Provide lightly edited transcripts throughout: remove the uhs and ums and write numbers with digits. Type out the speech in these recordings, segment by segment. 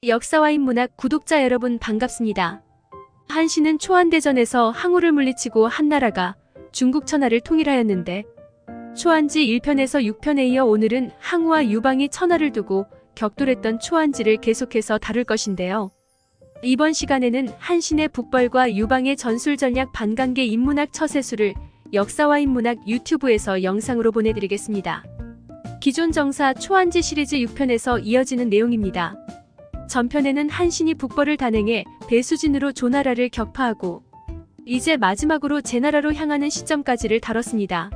역사와 인문학 구독자 여러분 반갑습니다. 한신은 초안대전에서 항우를 물리치고 한나라가 중국 천하를 통일하였는데 초안지 1편에서 6편에 이어 오늘은 항우와 유방이 천하를 두고 격돌했던 초안지를 계속해서 다룰 것인데요. 이번 시간에는 한신의 북벌과 유방의 전술 전략 반관계 인문학 처세술을 역사와 인문학 유튜브에서 영상으로 보내드리겠습니다. 기존 정사 초안지 시리즈 6편에서 이어지는 내용입니다. 전편에는 한신이 북벌을 단행해 배수진으로 조나라를 격파하고 이제 마지막으로 제나라로 향하는 시점까지를 다뤘습니다.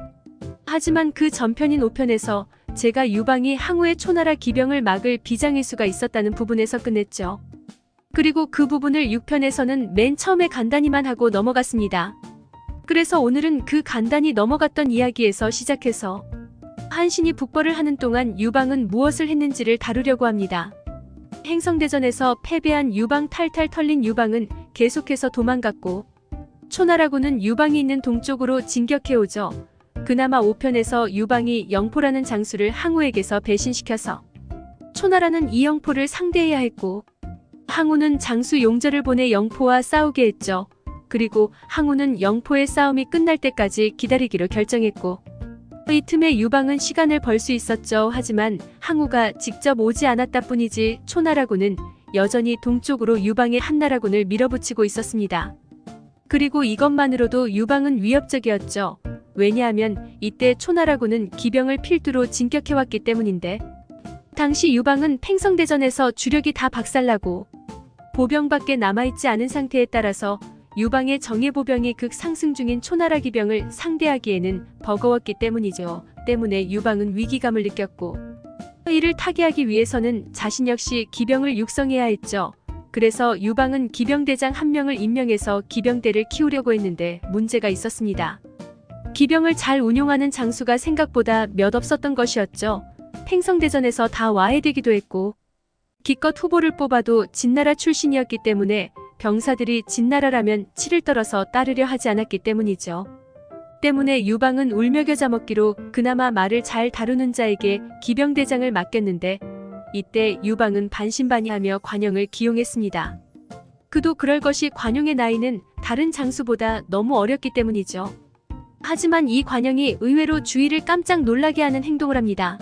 하지만 그 전편인 5편에서 제가 유방이 항우의 초나라 기병을 막을 비장일 수가 있었다는 부분에서 끝냈죠. 그리고 그 부분을 6편에서는 맨 처음에 간단히만 하고 넘어갔습니다. 그래서 오늘은 그 간단히 넘어갔던 이야기에서 시작해서 한신이 북벌을 하는 동안 유방은 무엇을 했는지를 다루려고 합니다. 행성대전에서 패배한 유방 탈탈 털린 유방은 계속해서 도망갔고 초나라군은 유방이 있는 동쪽으로 진격해오죠. 그나마 5편에서 유방이 영포라는 장수를 항우에게서 배신시켜서 초나라는 이 영포를 상대해야 했고 항우는 장수 용절을 보내 영포와 싸우게 했죠. 그리고 항우는 영포의 싸움이 끝날 때까지 기다리기로 결정했고 이 틈에 유방은 시간을 벌 수 있었죠. 하지만 항우가 직접 오지 않았다 뿐이지 초나라군은 여전히 동쪽으로 유방의 한나라군을 밀어붙이고 있었습니다. 그리고 이것만으로도 유방은 위협적이었죠. 왜냐하면 이때 초나라군은 기병을 필두로 진격해왔기 때문인데 당시 유방은 팽성대전에서 주력이 다 박살나고 보병밖에 남아있지 않은 상태에 따라서 유방의 정예보병이 극상승 중인 초나라 기병을 상대하기에는 버거웠기 때문이죠. 때문에 유방은 위기감을 느꼈고 이를 타개하기 위해서는 자신 역시 기병을 육성해야 했죠. 그래서 유방은 기병대장 한 명을 임명해서 기병대를 키우려고 했는데 문제가 있었습니다. 기병을 잘 운용하는 장수가 생각보다 몇 없었던 것이었죠. 팽성대전에서 다 와해되기도 했고 기껏 후보를 뽑아도 진나라 출신이었기 때문에 병사들이 진나라라면 치를 떨어서 따르려 하지 않았기 때문이죠. 때문에 유방은 울며 겨자 먹기로 그나마 말을 잘 다루는 자에게 기병대장을 맡겼는데 이때 유방은 반신반의하며 관영을 기용했습니다. 그도 그럴 것이 관용의 나이는 다른 장수보다 너무 어렸기 때문이죠. 하지만 이 관영이 의외로 주위를 깜짝 놀라게 하는 행동을 합니다.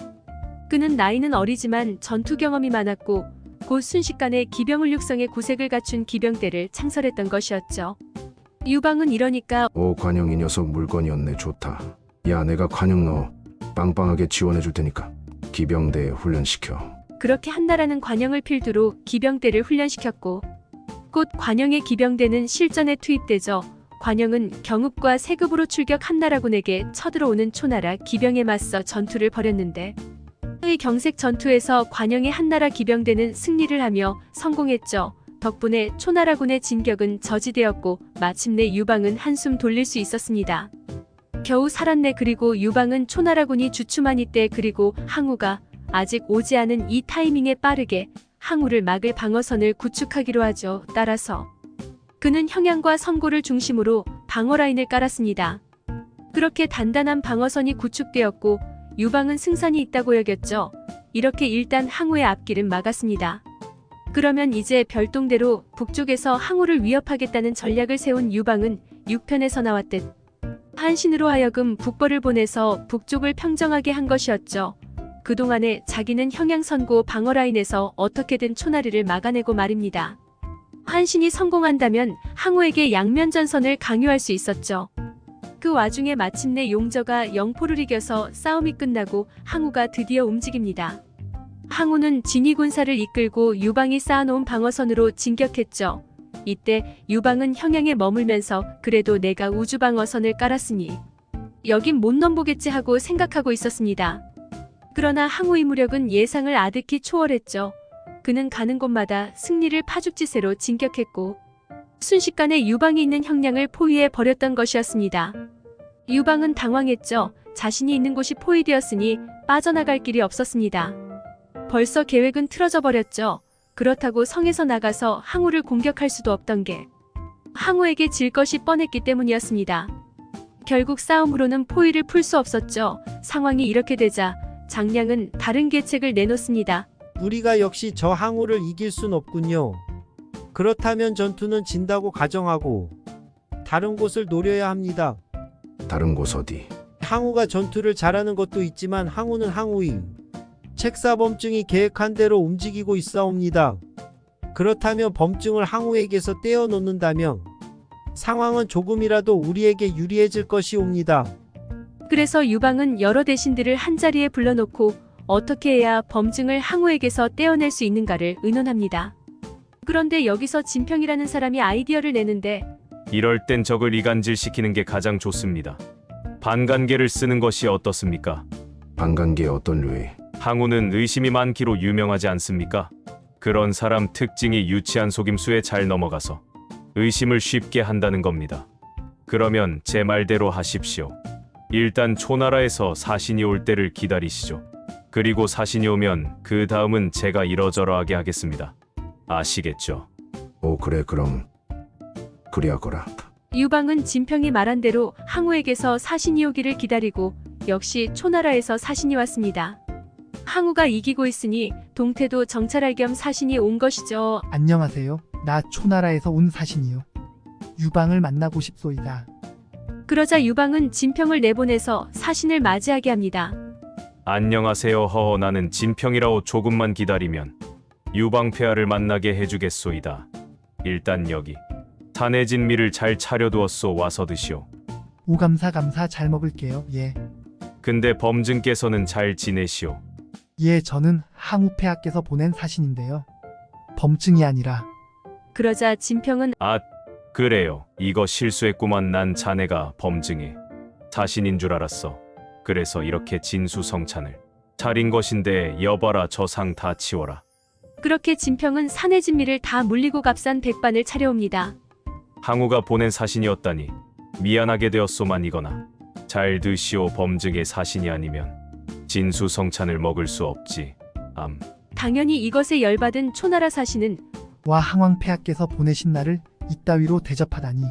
그는 나이는 어리지만 전투 경험이 많았고 곧 순식간에 기병을 육성해 구색을 갖춘 기병대를 창설했던 것이었죠. 유방은 이러니까 오 관영 이 녀석 물건이었네. 좋다. 야 내가 관영 너 빵빵하게 지원해줄 테니까 기병대에 훈련시켜. 그렇게 한나라는 관영을 필두로 기병대를 훈련시켰고 곧 관영의 기병대는 실전에 투입되죠. 관영은 경읍과 세급으로 출격 한나라군에게 쳐들어오는 초나라 기병에 맞서 전투를 벌였는데 이 경색 전투에서 관영의 한나라 기병대는 승리를 하며 성공했죠. 덕분에 초나라군의 진격은 저지되었고 마침내 유방은 한숨 돌릴 수 있었습니다. 겨우 살았네. 그리고 유방은 초나라군이 주춤한 이때 그리고 항우가 아직 오지 않은 이 타이밍에 빠르게 항우를 막을 방어선을 구축하기로 하죠. 따라서 그는 형양과 성고를 중심으로 방어라인을 깔았습니다. 그렇게 단단한 방어선이 구축되었고 유방은 승산이 있다고 여겼죠. 이렇게 일단 항우의 앞길은 막았습니다. 그러면 이제 별동대로 북쪽에서 항우를 위협하겠다는 전략을 세운 유방은 6편에서 나왔듯 한신으로 하여금 북벌을 보내서 북쪽을 평정하게 한 것이었죠. 그동안에 자기는 형양선고 방어라인에서 어떻게든 초나리를 막아내고 말입니다. 한신이 성공한다면 항우에게 양면전선을 강요할 수 있었죠. 그 와중에 마침내 용저가 영포를 이겨서 싸움이 끝나고 항우가 드디어 움직입니다. 항우는 진위군사를 이끌고 유방이 쌓아놓은 방어선으로 진격했죠. 이때 유방은 형양에 머물면서 그래도 내가 우주방어선을 깔았으니 여긴 못 넘보겠지 하고 생각하고 있었습니다. 그러나 항우의 무력은 예상을 아득히 초월했죠. 그는 가는 곳마다 승리를 파죽지세로 진격했고 순식간에 유방이 있는 형량을 포위해 버렸던 것이었습니다. 유방은 당황했죠. 자신이 있는 곳이 포위되었으니 빠져나갈 길이 없었습니다. 벌써 계획은 틀어져 버렸죠. 그렇다고 성에서 나가서 항우를 공격할 수도 없던 게 항우에게 질 것이 뻔했기 때문이었습니다. 결국 싸움으로는 포위를 풀 수 없었죠. 상황이 이렇게 되자 장량은 다른 계책을 내놓습니다. 우리가 역시 저 항우를 이길 순 없군요. 그렇다면 전투는 진다고 가정하고 다른 곳을 노려야 합니다. 다른 곳 어디? 항우가 전투를 잘하는 것도 있지만 항우는 항우이 책사 범증이 계획한 대로 움직이고 있사옵니다. 그렇다면 범증을 항우에게서 떼어놓는다면 상황은 조금이라도 우리에게 유리해질 것이옵니다. 그래서 유방은 여러 대신들을 한자리에 불러놓고 어떻게 해야 범증을 항우에게서 떼어낼 수 있는가를 의논합니다. 그런데 여기서 진평이라는 사람이 아이디어를 내는데 이럴 땐 적을 이간질시키는 게 가장 좋습니다. 반간계를 쓰는 것이 어떻습니까? 반간계 어떤 류의? 항우는 의심이 많기로 유명하지 않습니까? 그런 사람 특징이 유치한 속임수에 잘 넘어가서 의심을 쉽게 한다는 겁니다. 그러면 제 말대로 하십시오. 일단 초나라에서 사신이 올 때를 기다리시죠. 그리고 사신이 오면 그 다음은 제가 이러저러하게 하겠습니다. 아시겠죠? 오 그래 그럼 그리하거라. 유방은 진평이 말한 대로 항우에게서 사신이 오기를 기다리고 역시 초나라에서 사신이 왔습니다. 항우가 이기고 있으니 동태도 정찰할 겸 사신이 온 것이죠. 안녕하세요. 나 초나라에서 온 사신이요. 유방을 만나고 싶소이다. 그러자 유방은 진평을 내보내서 사신을 맞이하게 합니다. 안녕하세요. 허허 나는 진평이라오. 조금만 기다리면 유방폐하를 만나게 해주겠소이다. 일단 여기 산의 진미를 잘 차려두었소. 와서 드시오. 오감사 감사 잘 먹을게요. 예. 근데 범증께서는 잘 지내시오. 예, 저는 항우폐하께서 보낸 사신인데요. 범증이 아니라 그러자 진평은 아, 그래요. 이거 실수했구만. 난 자네가 범증의 사신인 줄 알았어. 그래서 이렇게 진수성찬을 차린 것인데 여봐라. 저 상 다 치워라. 그렇게 진평은 산의 진미를 다 물리고 값싼 백반을 차려옵니다. 항우가 보낸 사신이었다니 미안하게 되었소만. 이거나 잘 드시오. 범증의 사신이 아니면 진수성찬을 먹을 수 없지. 당연히 이것에 열받은 초나라 사신은 와 항왕폐하께서 보내신 나를 이따위로 대접하다니.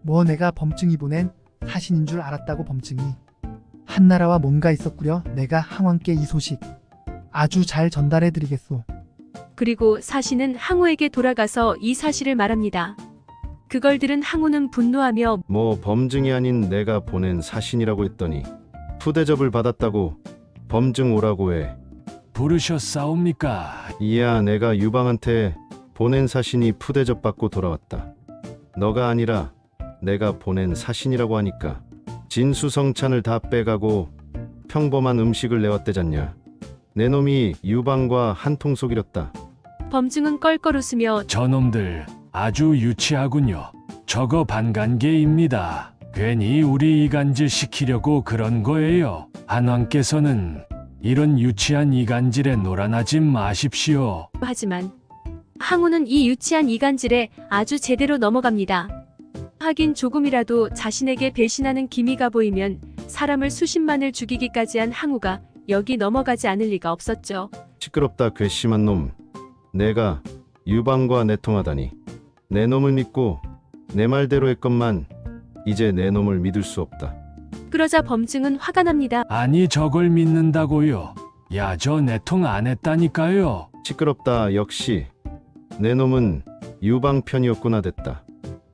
뭐 내가 범증이 보낸 사신인 줄 알았다고. 범증이 한나라와 뭔가 있었구려. 내가 항왕께 이 소식 아주 잘 전달해드리겠소. 그리고 사신은 항우에게 돌아가서 이 사실을 말합니다. 그걸 들은 항우는 분노하며 뭐 범증이 아닌 내가 보낸 사신이라고 했더니 푸대접을 받았다고 범증 오라고 해. 부르셨사옵니까? 이야 내가 유방한테 보낸 사신이 푸대접 받고 돌아왔다. 너가 아니라 내가 보낸 사신이라고 하니까 진수성찬을 다 빼가고 평범한 음식을 내왔대잖냐. 내 놈이 유방과 한통 속이렸다. 범증은 껄껄 웃으며 저놈들 아주 유치하군요. 저거 반간계입니다. 괜히 우리 이간질 시키려고 그런 거예요. 한왕께서는 이런 유치한 이간질에 놀아나지 마십시오. 하지만 항우는 이 유치한 이간질에 아주 제대로 넘어갑니다. 하긴 조금이라도 자신에게 배신하는 기미가 보이면 사람을 수십만을 죽이기까지 한 항우가 여기 넘어가지 않을 리가 없었죠. 시끄럽다 괘씸한 놈. 내가 유방과 내통하다니. 내 놈을 믿고 내 말대로 했건만 이제 내 놈을 믿을 수 없다. 그러자 범증은 화가 납니다. 아니 저걸 믿는다고요? 야 저 내통 안 했다니까요. 시끄럽다. 역시 내 놈은 유방 편이었구나. 됐다.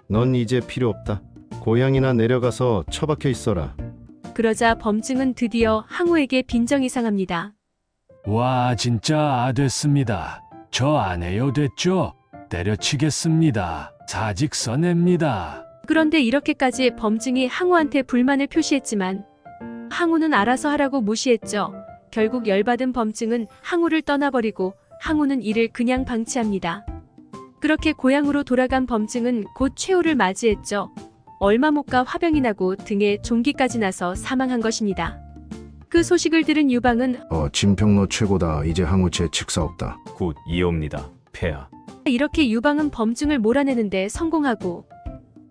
넌 이제 필요 없다. 고향이나 내려가서 처박혀 있어라. 그러자 범증은 드디어 항우에게 빈정이 상합니다. 와 진짜 됐습니다. 저 안 해요. 됐죠? 때려치겠습니다. 사직 써냅니다. 그런데 이렇게까지 범증이 항우한테 불만을 표시했지만 항우는 알아서 하라고 무시했죠. 결국 열받은 범증은 항우를 떠나버리고 항우는 이를 그냥 방치합니다. 그렇게 고향으로 돌아간 범증은 곧 최후를 맞이했죠. 얼마 못 가 화병이 나고 등에 종기까지 나서 사망한 것입니다. 그 소식을 들은 유방은 진평 너 최고다. 이제 항우 제 직사 없다. 굿 이옵니다. 폐하. 이렇게 유방은 범증을 몰아내는데 성공하고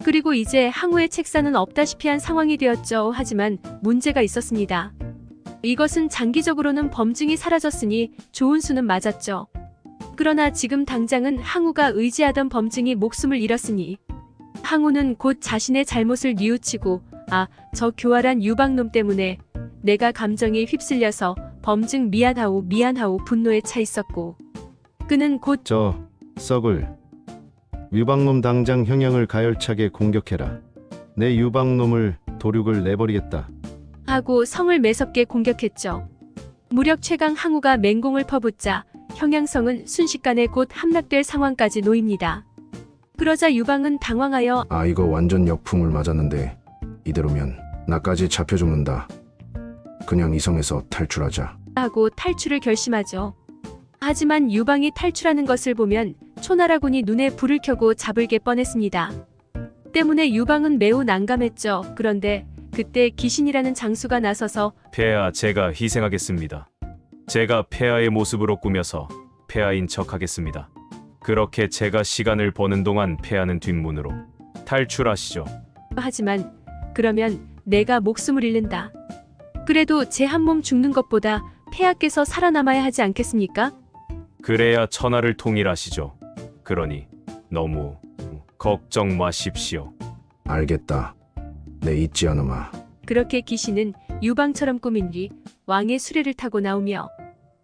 그리고 이제 항우의 책사는 없다시피 한 상황이 되었죠. 하지만 문제가 있었습니다. 이것은 장기적으로는 범증이 사라졌으니 좋은 수는 맞았죠. 그러나 지금 당장은 항우가 의지하던 범증이 목숨을 잃었으니 항우는 곧 자신의 잘못을 뉘우치고 저 교활한 유방놈 때문에 내가 감정에 휩쓸려서 범증 미안하오 분노에 차 있었고 그는 곧 저 썩을 유방놈 당장 형량을 가열차게 공격해라. 내 유방놈을 도륙을 내버리겠다. 하고 성을 매섭게 공격했죠. 무력 최강 항우가 맹공을 퍼붓자 형양성은 순식간에 곧 함락될 상황까지 놓입니다. 그러자 유방은 당황하여 아, 이거 완전 역풍을 맞았는데 이대로면 나까지 잡혀 죽는다. 그냥 이 성에서 탈출하자. 하고 탈출을 결심하죠. 하지만 유방이 탈출하는 것을 보면 초나라군이 눈에 불을 켜고 잡을 게 뻔했습니다. 때문에 유방은 매우 난감했죠. 그런데 그때 귀신이라는 장수가 나서서 폐하 제가 희생하겠습니다. 제가 폐하의 모습으로 꾸며서 폐하인 척하겠습니다. 그렇게 제가 시간을 버는 동안 폐하는 뒷문으로 탈출하시죠. 하지만 그러면 내가 목숨을 잃는다. 그래도 제 한 몸 죽는 것보다 폐하께서 살아남아야 하지 않겠습니까? 그래야 천하를 통일하시죠. 그러니 너무 걱정 마십시오. 알겠다. 내 잊지 않으마. 그렇게 귀신은 유방처럼 꾸민 뒤 왕의 수레를 타고 나오며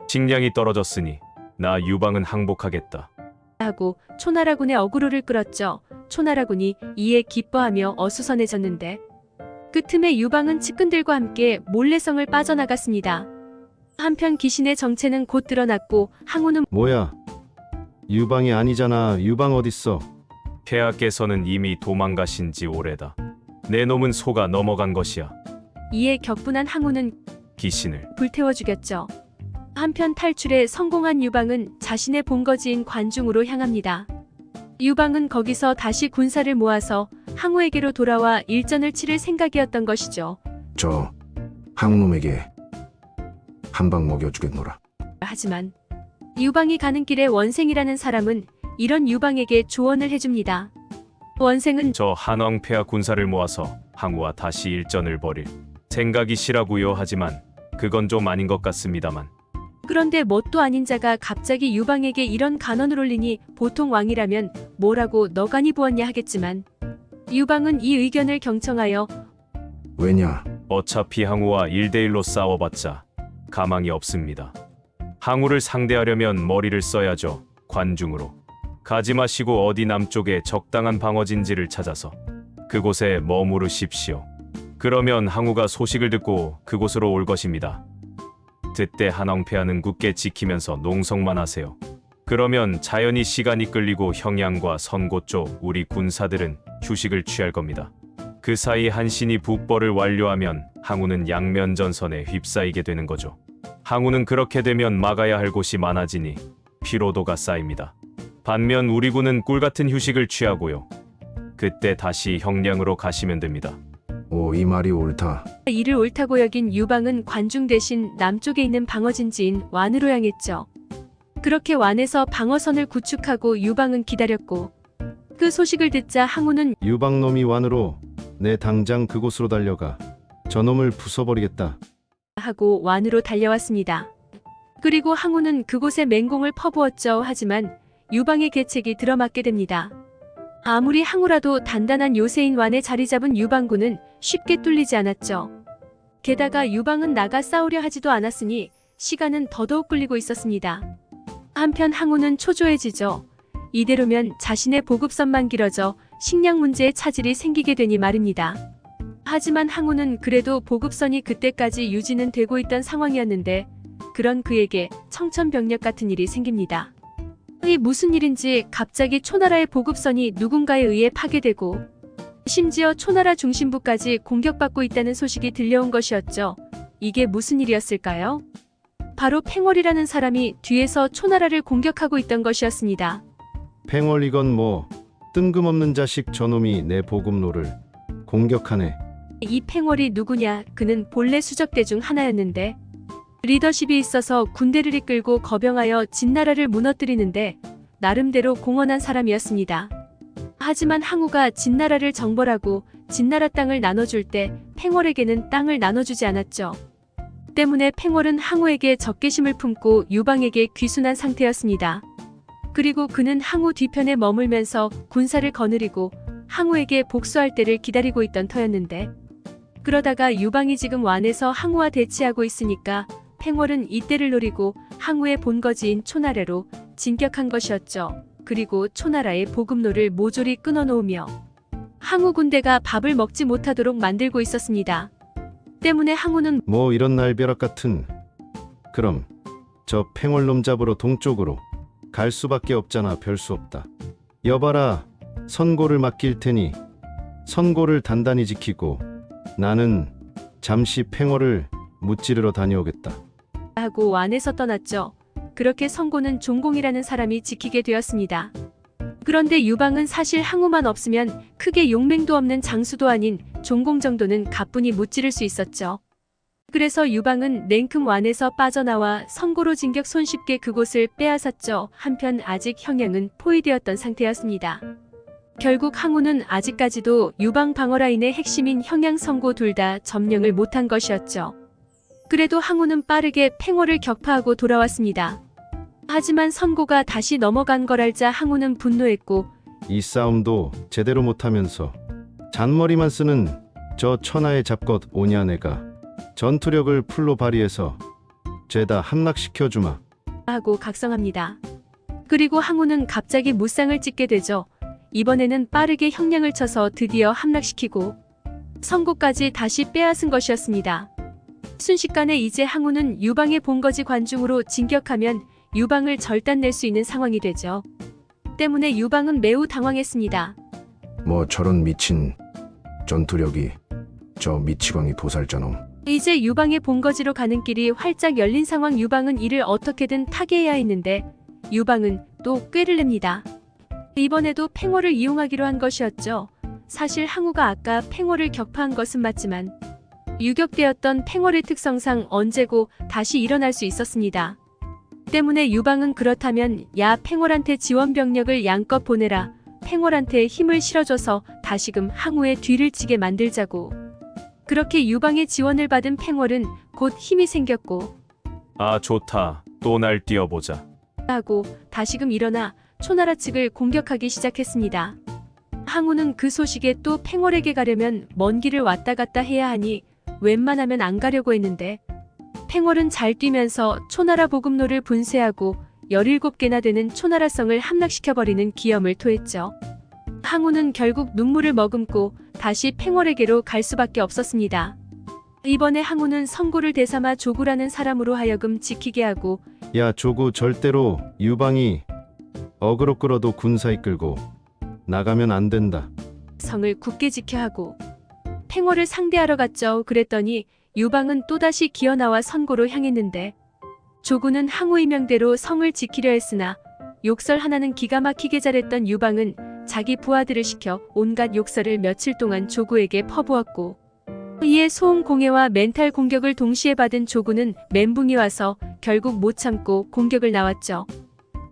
식량이 떨어졌으니 나 유방은 항복하겠다. 하고 초나라군의 어그로를 끌었죠. 초나라군이 이에 기뻐하며 어수선해졌는데 그 틈에 유방은 측근들과 함께 몰래성을 빠져나갔습니다. 한편 귀신의 정체는 곧 드러났고 항우는 뭐야? 유방이 아니잖아. 유방 어딨어? 폐하께서는 이미 도망가신 지 오래다. 내 놈은 속아 넘어간 것이야. 이에 격분한 항우는 귀신을 불태워 죽였죠. 한편 탈출에 성공한 유방은 자신의 본거지인 관중으로 향합니다. 유방은 거기서 다시 군사를 모아서 항우에게로 돌아와 일전을 치를 생각이었던 것이죠. 저 항놈에게 한 방 먹여주겠노라. 하지만 유방이 가는 길에 원생이라는 사람은 이런 유방에게 조언을 해줍니다. 원생은 저 한왕 폐하 군사를 모아서 항우와 다시 일전을 벌일 생각이시라고요. 하지만 그건 좀 아닌 것 같습니다만. 그런데 뭣도 아닌 자가 갑자기 유방에게 이런 간언을 올리니 보통 왕이라면 뭐라고 너가니 부었냐 하겠지만 유방은 이 의견을 경청하여 왜냐? 어차피 항우와 1대1로 싸워봤자 가망이 없습니다. 항우를 상대하려면 머리를 써야죠. 관중으로. 가지 마시고 어디 남쪽에 적당한 방어진지를 찾아서 그곳에 머무르십시오. 그러면 항우가 소식을 듣고 그곳으로 올 것입니다. 그때 한왕폐하는 굳게 지키면서 농성만 하세요. 그러면 자연히 시간이 끌리고 형양과 선고 쪽 우리 군사들은 휴식을 취할 겁니다. 그 사이 한신이 북벌을 완료하면 항우는 양면전선에 휩싸이게 되는 거죠. 항우는 그렇게 되면 막아야 할 곳이 많아지니 피로도가 쌓입니다. 반면 우리 군은 꿀같은 휴식을 취하고요. 그때 다시 형량으로 가시면 됩니다. 오, 이 말이 옳다. 이를 옳다고 여긴 유방은 관중 대신 남쪽에 있는 방어진지인 완으로 향했죠. 그렇게 완에서 방어선을 구축하고 유방은 기다렸고 그 소식을 듣자 항우는 유방놈이 완으로 내 당장 그곳으로 달려가. 저놈을 부숴버리겠다. 하고 완으로 달려왔습니다. 그리고 항우는 그곳에 맹공을 퍼부었죠. 하지만 유방의 계책이 들어맞게 됩니다. 아무리 항우라도 단단한 요새인 완에 자리 잡은 유방군은 쉽게 뚫리지 않았죠. 게다가 유방은 나가 싸우려 하지도 않았으니 시간은 더더욱 끌리고 있었습니다. 한편 항우는 초조해지죠. 이대로면 자신의 보급선만 길어져 식량 문제에 차질이 생기게 되니 말입니다. 하지만 항우는 그래도 보급선이 그때까지 유지는 되고 있던 상황이었는데 그런 그에게 청천벽력 같은 일이 생깁니다. 이 무슨 일인지 갑자기 초나라의 보급선이 누군가에 의해 파괴되고 심지어 초나라 중심부까지 공격받고 있다는 소식이 들려온 것이었죠. 이게 무슨 일이었을까요? 바로 팽월이라는 사람이 뒤에서 초나라를 공격하고 있던 것이었습니다. 팽월 이건 뭐 뜬금없는 자식 저놈이 내 보급로를 공격하네. 이 팽월이 누구냐? 그는 본래 수적대 중 하나였는데 리더십이 있어서 군대를 이끌고 거병하여 진나라를 무너뜨리는데 나름대로 공헌한 사람이었습니다. 하지만 항우가 진나라를 정벌하고 진나라 땅을 나눠줄 때 팽월에게는 땅을 나눠주지 않았죠. 때문에 팽월은 항우에게 적개심을 품고 유방에게 귀순한 상태였습니다. 그리고 그는 항우 뒤편에 머물면서 군사를 거느리고 항우에게 복수할 때를 기다리고 있던 터였는데 그러다가 유방이 지금 완에서 항우와 대치하고 있으니까 팽월은 이때를 노리고 항우의 본거지인 초나라로 진격한 것이었죠. 그리고 초나라의 보급로를 모조리 끊어놓으며 항우 군대가 밥을 먹지 못하도록 만들고 있었습니다. 때문에 항우는 뭐 이런 날벼락 같은. 그럼 저 팽월놈 잡으러 동쪽으로 갈 수밖에 없잖아. 별 수 없다. 여봐라, 선고를 맡길 테니 선고를 단단히 지키고 나는 잠시 팽월을 무찌르러 다녀오겠다. 하고 안에서 떠났죠. 그렇게 선고는 종공이라는 사람이 지키게 되었습니다. 그런데 유방은 사실 항우만 없으면 크게 용맹도 없는 장수도 아닌 종공 정도는 가뿐히 무찌를 수 있었죠. 그래서 유방은 냉큼 완에서 빠져나와 선고로 진격 손쉽게 그곳을 빼앗았죠. 한편 아직 형량은 포위되었던 상태였습니다. 결국 항우는 아직까지도 유방 방어 라인의 핵심인 형양 선고 둘 다 점령을 못한 것이었죠. 그래도 항우는 빠르게 팽월을 격파하고 돌아왔습니다. 하지만 선고가 다시 넘어간 걸 알자 항우는 분노했고 이 싸움도 제대로 못하면서 잔머리만 쓰는 저 천하의 잡것 오냐. 내가 전투력을 풀로 발휘해서 죄다 함락시켜주마. 하고 각성합니다. 그리고 항우는 갑자기 무쌍을 찍게 되죠. 이번에는 빠르게 형량을 쳐서 드디어 함락시키고 선고까지 다시 빼앗은 것이었습니다. 순식간에 이제 항우는 유방의 본거지 관중으로 진격하면 유방을 절단낼 수 있는 상황이 되죠. 때문에 유방은 매우 당황했습니다. 뭐 저런 미친 전투력이, 저 미치광이 도살자놈. 이제 유방의 본거지로 가는 길이 활짝 열린 상황. 유방은 이를 어떻게든 타개해야 했는데 유방은 또 꾀를 냅니다. 이번에도 팽월을 이용하기로 한 것이었죠. 사실 항우가 아까 팽월을 격파한 것은 맞지만 유격되었던 팽월의 특성상 언제고 다시 일어날 수 있었습니다. 때문에 유방은 그렇다면 야 팽월한테 지원 병력을 양껏 보내라. 팽월한테 힘을 실어줘서 다시금 항우의 뒤를 치게 만들자고. 그렇게 유방의 지원을 받은 팽월은 곧 힘이 생겼고 아, 좋다. 또 날 뛰어보자. 하고 다시금 일어나 초나라 측을 공격하기 시작했습니다. 항우는 그 소식에 또 팽월에게 가려면 먼 길을 왔다 갔다 해야 하니 웬만하면 안 가려고 했는데 팽월은 잘 뛰면서 초나라 보급로를 분쇄하고 17개나 되는 초나라성을 함락시켜버리는 기염을 토했죠. 항우는 결국 눈물을 머금고 다시 팽월에게로 갈 수밖에 없었습니다. 이번에 항우는 선고를 대삼아 조구라는 사람으로 하여금 지키게 하고 야 조구, 절대로 유방이 어그로 끌어도 군사 이끌고 나가면 안 된다. 성을 굳게 지켜야 하고 팽월을 상대하러 갔죠. 그랬더니 유방은 또다시 기어나와 선고로 향했는데 조구는 항우의 명대로 성을 지키려 했으나 욕설 하나는 기가 막히게 잘했던 유방은 자기 부하들을 시켜 온갖 욕설을 며칠 동안 조구에게 퍼부었고 이에 소음 공해와 멘탈 공격을 동시에 받은 조구는 멘붕이 와서 결국 못 참고 공격을 나왔죠.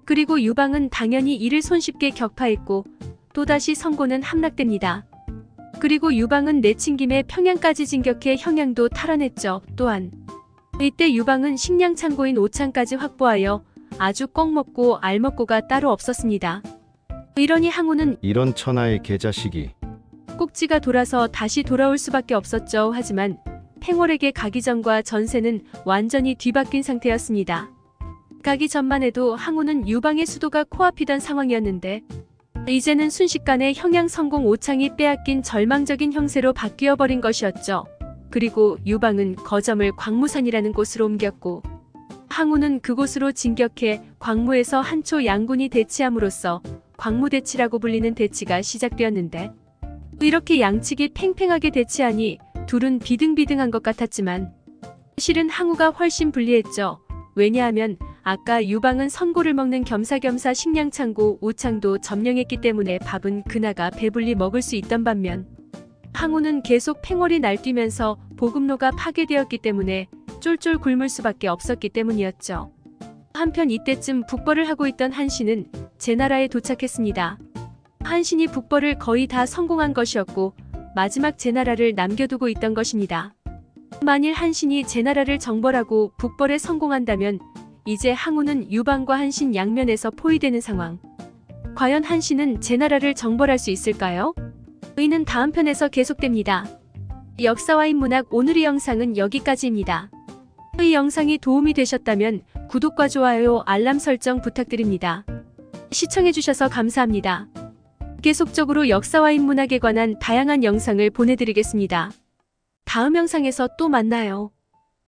그리고 유방은 당연히 이를 손쉽게 격파했고 또다시 선고는 함락됩니다. 그리고 유방은 내친 김에 평양까지 진격해 형양도 탈환했죠. 또한 이때 유방은 식량 창고인 오창까지 확보하여 아주 꽉 먹고 알 먹고가 따로 없었습니다. 이러니 항우는 이런 천하의 개자식이. 꼭지가 돌아서 다시 돌아올 수밖에 없었죠. 하지만 팽월에게 가기 전과 전세는 완전히 뒤바뀐 상태였습니다. 가기 전만 해도 항우는 유방의 수도가 코앞이던 상황이었는데 이제는 순식간에 형양 성공 오창이 빼앗긴 절망적인 형세로 바뀌어버린 것이었죠. 그리고 유방은 거점을 광무산이라는 곳으로 옮겼고 항우는 그곳으로 진격해 광무에서 한초 양군이 대치함으로써 광무대치라고 불리는 대치가 시작되었는데 이렇게 양측이 팽팽하게 대치하니 둘은 비등비등한 것 같았지만 실은 항우가 훨씬 불리했죠. 왜냐하면 아까 유방은 선고를 먹는 겸사겸사 식량창고 오창도 점령했기 때문에 밥은 그나가 배불리 먹을 수 있던 반면 항우는 계속 팽월이 날뛰면서 보급로가 파괴되었기 때문에 쫄쫄 굶을 수밖에 없었기 때문이었죠. 한편 이때쯤 북벌을 하고 있던 한신은 제나라에 도착했습니다. 한신이 북벌을 거의 다 성공한 것이었고 마지막 제나라를 남겨두고 있던 것입니다. 만일 한신이 제나라를 정벌하고 북벌에 성공한다면 이제 항우는 유방과 한신 양면에서 포위되는 상황. 과연 한신은 제나라를 정벌할 수 있을까요? 의는 다음 편에서 계속됩니다. 역사와 인문학 오늘의 영상은 여기까지입니다. 이 영상이 도움이 되셨다면 구독과 좋아요, 알람 설정 부탁드립니다. 시청해주셔서 감사합니다. 계속적으로 역사와 인문학에 관한 다양한 영상을 보내드리겠습니다. 다음 영상에서 또 만나요.